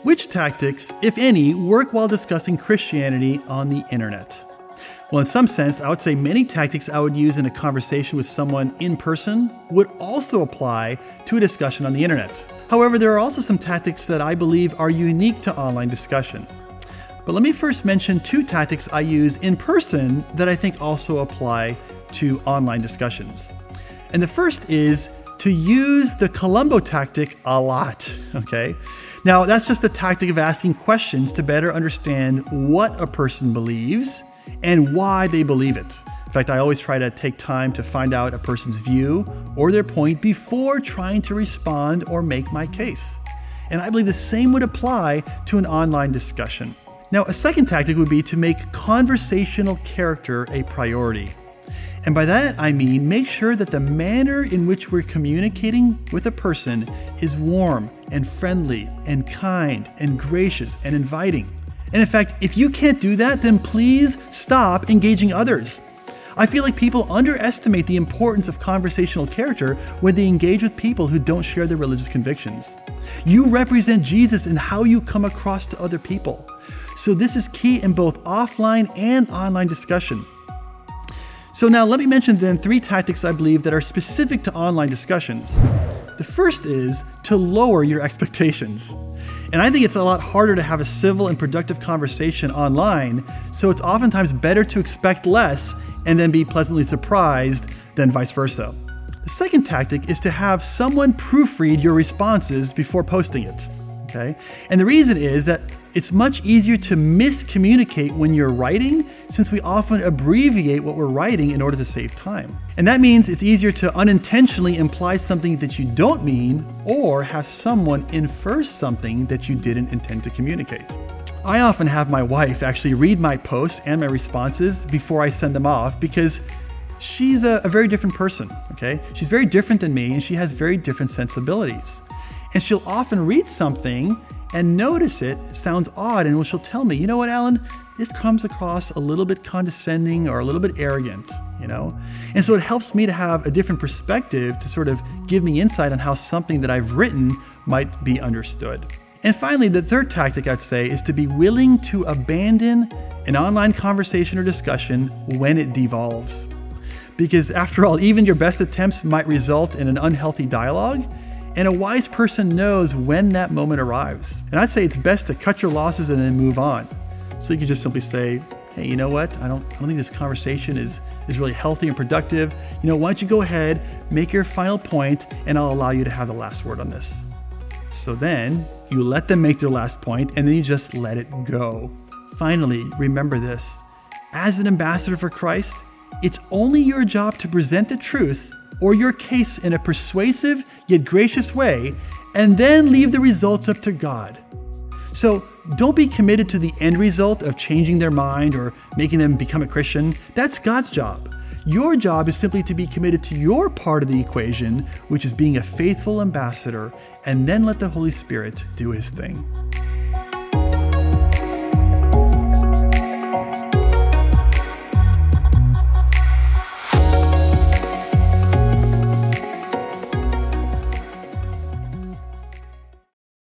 Which tactics, if any, work while discussing Christianity on the internet? Well, in some sense, I would say many tactics I would use in a conversation with someone in person would also apply to a discussion on the internet. However, there are also some tactics that I believe are unique to online discussion. But let me first mention two tactics I use in person that I think also apply to online discussions. And the first is to use the Columbo tactic a lot, okay? Now, that's just a tactic of asking questions to better understand what a person believes and why they believe it. In fact, I always try to take time to find out a person's view or their point before trying to respond or make my case. And I believe the same would apply to an online discussion. Now, a second tactic would be to make conversational character a priority. And by that, I mean make sure that the manner in which we're communicating with a person is warm and friendly and kind and gracious and inviting. And in fact, if you can't do that, then please stop engaging others. I feel like people underestimate the importance of conversational character when they engage with people who don't share their religious convictions. You represent Jesus in how you come across to other people. So this is key in both offline and online discussion. So now let me mention then three tactics I believe that are specific to online discussions. The first is to lower your expectations. And I think it's a lot harder to have a civil and productive conversation online, so it's oftentimes better to expect less and then be pleasantly surprised than vice versa. The second tactic is to have someone proofread your responses before posting it, okay? And the reason is that it's much easier to miscommunicate when you're writing, since we often abbreviate what we're writing in order to save time. And that means it's easier to unintentionally imply something that you don't mean or have someone infer something that you didn't intend to communicate. I often have my wife actually read my posts and my responses before I send them off because she's a very different person, okay? She's very different than me and she has very different sensibilities. And she'll often read something and notice it sounds odd, and she'll tell me, you know what, Alan, this comes across a little bit condescending or a little bit arrogant, you know? And so it helps me to have a different perspective to sort of give me insight on how something that I've written might be understood. And finally, the third tactic I'd say is to be willing to abandon an online conversation or discussion when it devolves. Because after all, even your best attempts might result in an unhealthy dialogue, and a wise person knows when that moment arrives. And I'd say it's best to cut your losses and then move on. So you can just simply say, hey, you know what? I don't think this conversation is really healthy and productive. You know, why don't you go ahead, make your final point, and I'll allow you to have the last word on this. So then you let them make their last point, and then you just let it go. Finally, remember this. As an ambassador for Christ, it's only your job to present the truth or your case in a persuasive yet gracious way, and then leave the results up to God. So don't be committed to the end result of changing their mind or making them become a Christian. That's God's job. Your job is simply to be committed to your part of the equation, which is being a faithful ambassador, and then let the Holy Spirit do His thing.